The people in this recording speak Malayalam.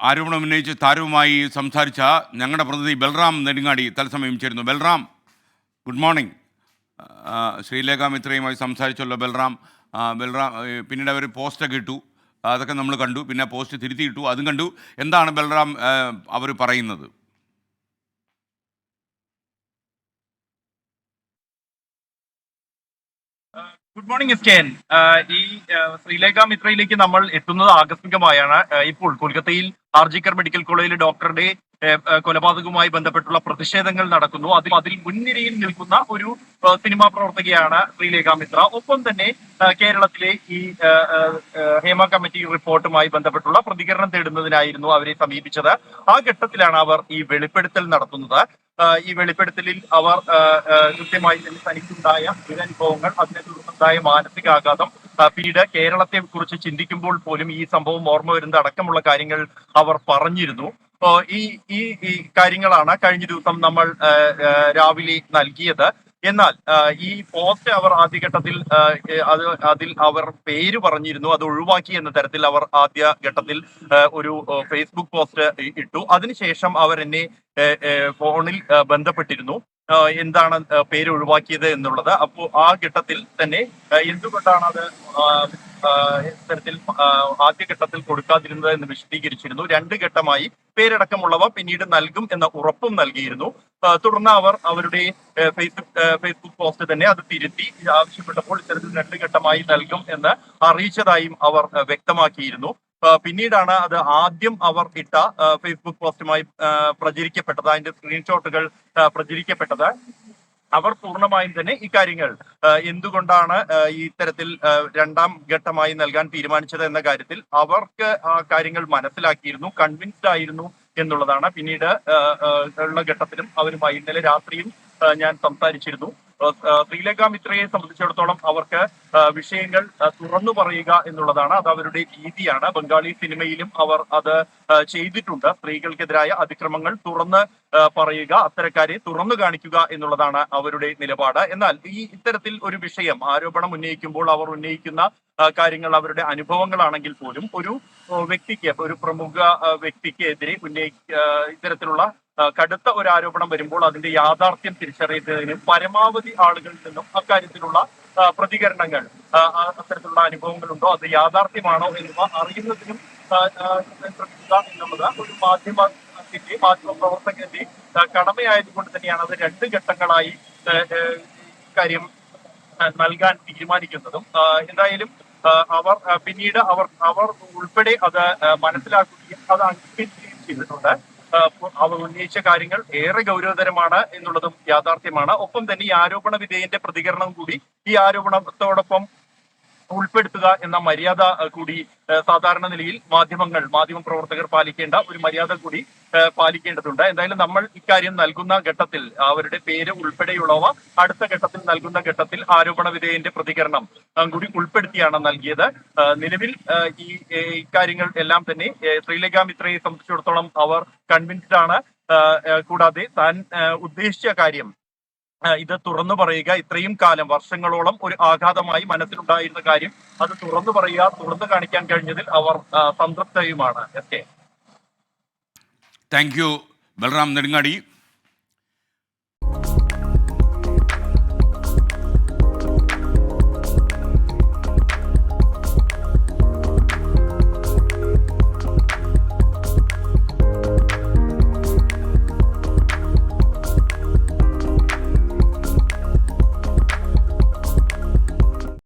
ആരോപണം ഉന്നയിച്ച് താരവുമായി സംസാരിച്ച ഞങ്ങളുടെ പ്രതിനിധി ബൽറാം നെടുങ്ങാടി തത്സമയം ചേരുന്നു. Balram, good morning. ശ്രീലേഖ മിത്രയുമായി സംസാരിച്ചല്ലോ ബൽറാം. പിന്നീട് അവർ പോസ്റ്റൊക്കെ ഇട്ടു, അതൊക്കെ നമ്മൾ കണ്ടു. പിന്നെ പോസ്റ്റ് തിരുത്തിയിട്ടു, അതും കണ്ടു. എന്താണ് ബൽറാം അവർ പറയുന്നത്? ഗുഡ് മോർണിംഗ് എസ്കെൻ. ഈ ശ്രീലേഖ മിത്രയിലേക്ക് നമ്മൾ എത്തുന്നത് ആകസ്മികമായാണ്. ഇപ്പോൾ കൊൽക്കത്തയിൽ ആർജിക്കർ മെഡിക്കൽ കോളേജിലെ ഡോക്ടറുടെ കൊലപാതകവുമായി ബന്ധപ്പെട്ടുള്ള പ്രതിഷേധങ്ങൾ നടക്കുന്നു. അതിൽ മുൻനിരയിൽ നിൽക്കുന്ന ഒരു സിനിമാ പ്രവർത്തകയാണ് ശ്രീലേഖ മിത്ര. ഒപ്പം തന്നെ കേരളത്തിലെ ഈ ഹേമ കമ്മിറ്റി റിപ്പോർട്ടുമായി ബന്ധപ്പെട്ടുള്ള പ്രതികരണം തേടുന്നതിനായിരുന്നു അവരെ സമീപിച്ചത്. ആ ഘട്ടത്തിലാണ് അവർ ഈ വെളിപ്പെടുത്തൽ നടത്തുന്നത്. ഈ വെളിപ്പെടുത്തലിൽ അവർ കൃത്യമായി തന്നെ തനിക്കുണ്ടായ ദുരനുഭവങ്ങൾ, അതിനെ തുടർന്നുണ്ടായ മാനസികാഘാതം, പിന്നീട് കേരളത്തെ കുറിച്ച് ചിന്തിക്കുമ്പോൾ പോലും ഈ സംഭവം ഓർമ്മ വരുന്നത് അടക്കമുള്ള കാര്യങ്ങൾ അവർ പറഞ്ഞിരുന്നു. ഈ ഈ ഈ കാര്യങ്ങളാണ് കഴിഞ്ഞ ദിവസം നമ്മൾ രാവിലെ നൽകിയത്. എന്നാൽ ഈ പോസ്റ്റ് അവർ ആദ്യഘട്ടത്തിൽ അതിൽ അവർ പേര് പറഞ്ഞിരുന്നു, അത് ഒഴിവാക്കി എന്ന തരത്തിൽ അവർ ആദ്യഘട്ടത്തിൽ ഒരു ഫേസ്ബുക്ക് പോസ്റ്റ് ഇട്ടു. അതിനുശേഷം അവർ എന്നെ ഫോണിൽ ബന്ധപ്പെട്ടിരുന്നു, എന്താണ് പേര് ഒഴിവാക്കിയത് എന്നുള്ളത്. അപ്പോൾ ആ ഘട്ടത്തിൽ തന്നെ എന്തുകൊണ്ടാണ് അത് ഇത്തരത്തിൽ ആദ്യഘട്ടത്തിൽ കൊടുക്കാതിരുന്നത് എന്ന് വിശദീകരിച്ചിരുന്നു. 2 ഘട്ടമായി പേരടക്കമുള്ളവ പിന്നീട് നൽകും എന്ന ഉറപ്പും നൽകിയിരുന്നു. തുടർന്ന് അവർ അവരുടെ ഫേസ്ബുക്ക് പോസ്റ്റ് തന്നെ അത് തിരുത്തി ആവശ്യപ്പെട്ടപ്പോൾ ഇത്തരത്തിൽ 2 ഘട്ടമായി നൽകും എന്ന് അറിയിച്ചതായും അവർ വ്യക്തമാക്കിയിരുന്നു. പിന്നീടാണ് അത് ആദ്യം അവർ ഇട്ട ഫേസ്ബുക്ക് പോസ്റ്റുമായി പ്രചരിക്കപ്പെട്ടത്, അതിന്റെ സ്ക്രീൻഷോട്ടുകൾ പ്രചരിക്കപ്പെട്ടത്. അവർ പൂർണ്ണമായും തന്നെ ഇക്കാര്യങ്ങൾ എന്തുകൊണ്ടാണ് ഇത്തരത്തിൽ 2ാം ഘട്ടമായി നൽകാൻ തീരുമാനിച്ചത് എന്ന കാര്യത്തിൽ അവർക്ക് ആ കാര്യങ്ങൾ മനസ്സിലാക്കിയിരുന്നു, കൺവിൻസ്ഡ് ആയിരുന്നു എന്നുള്ളതാണ്. പിന്നീട് ഉള്ള ഘട്ടത്തിലും അവരുമായി ഇന്നലെ രാത്രിയും ഞാൻ സംസാരിച്ചിരുന്നു. ശ്രീലേഖ മിത്രയെ സംബന്ധിച്ചിടത്തോളം അവർക്ക് വിഷയങ്ങൾ തുറന്നു പറയുക എന്നുള്ളതാണ്, അത് അവരുടെ രീതിയാണ്. ബംഗാളി സിനിമയിലും അവർ അത് ചെയ്തിട്ടുണ്ട്. സ്ത്രീകൾക്കെതിരായ അതിക്രമങ്ങൾ തുറന്ന് പറയുക, അത്തരക്കാരെ തുറന്നു കാണിക്കുക എന്നുള്ളതാണ് അവരുടെ നിലപാട്. എന്നാൽ ഇത്തരത്തിൽ ഒരു വിഷയം ആരോപണം ഉന്നയിക്കുമ്പോൾ അവർ ഉന്നയിക്കുന്ന കാര്യങ്ങൾ അവരുടെ അനുഭവങ്ങളാണെങ്കിൽ പോലും ഒരു വ്യക്തിക്ക്, ഒരു പ്രമുഖ വ്യക്തിക്ക് എതിരെ ഇത്തരത്തിലുള്ള കടുത്ത ഒരു ആരോപണം വരുമ്പോൾ അതിന്റെ യാഥാർത്ഥ്യം തിരിച്ചറിയുന്നതിനും പരമാവധി ആളുകളിൽ നിന്നും അക്കാര്യത്തിലുള്ള പ്രതികരണങ്ങൾ, അത്തരത്തിലുള്ള അനുഭവങ്ങളുണ്ടോ, അത് യാഥാർത്ഥ്യമാണോ എന്നിവ അറിയുന്നതിനും ശ്രമിക്കുക എന്നുള്ളത് ഒരു മാധ്യമ പ്രവർത്തകന്റെ കടമയായതുകൊണ്ട് തന്നെയാണ് അത് 2 ഘട്ടങ്ങളായി കാര്യം നൽകാൻ തീരുമാനിക്കുന്നതും. എന്തായാലും അവർ പിന്നീട് അവർ ഉൾപ്പെടെ അത് മനസ്സിലാക്കുകയും അത് അംഗീകരിക്കുകയും ചെയ്തിട്ടുണ്ട്. അവർ ഉന്നയിച്ച കാര്യങ്ങൾ ഏറെ ഗൗരവതരമാണ് എന്നുള്ളതും യാഥാർത്ഥ്യമാണ്. ഒപ്പം തന്നെ ഈ ആരോപണ വിധേയന്റെ പ്രതികരണം കൂടി ഈ ആരോപണത്തോടൊപ്പം ഉൾപ്പെടുത്തുക എന്ന മര്യാദ കൂടി സാധാരണ നിലയിൽ മാധ്യമ പ്രവർത്തകർ പാലിക്കേണ്ട ഒരു മര്യാദ കൂടി പാലിക്കേണ്ടതുണ്ട്. എന്തായാലും നമ്മൾ ഇക്കാര്യം നൽകുന്ന ഘട്ടത്തിൽ അവരുടെ പേര് ഉൾപ്പെടെയുള്ളവ അടുത്ത ഘട്ടത്തിൽ നൽകുന്ന ഘട്ടത്തിൽ ആരോപണ വിധേയന്റെ പ്രതികരണം കൂടി ഉൾപ്പെടുത്തിയാണ് നൽകിയത്. നിലവിൽ ഈ ഇക്കാര്യങ്ങൾ എല്ലാം തന്നെ ശ്രീലേഖ മിത്രയെ സംബന്ധിച്ചിടത്തോളം അവർ കൺവിൻസ്ഡ് ആണ്. കൂടാതെ താൻ ഉദ്ദേശിച്ച കാര്യം ഇത് തുറന്നു പറയുക, ഇത്രയും കാലം വർഷങ്ങളോളം ഒരു ആഘാതമായി മനസ്സിലുണ്ടായിരുന്ന കാര്യം അത് തുറന്നു പറയുക, തുറന്നു കാണിക്കാൻ കഴിഞ്ഞതിൽ അവർ സംതൃപ്തയുമാണ്. Thank you Balram Nedungadi.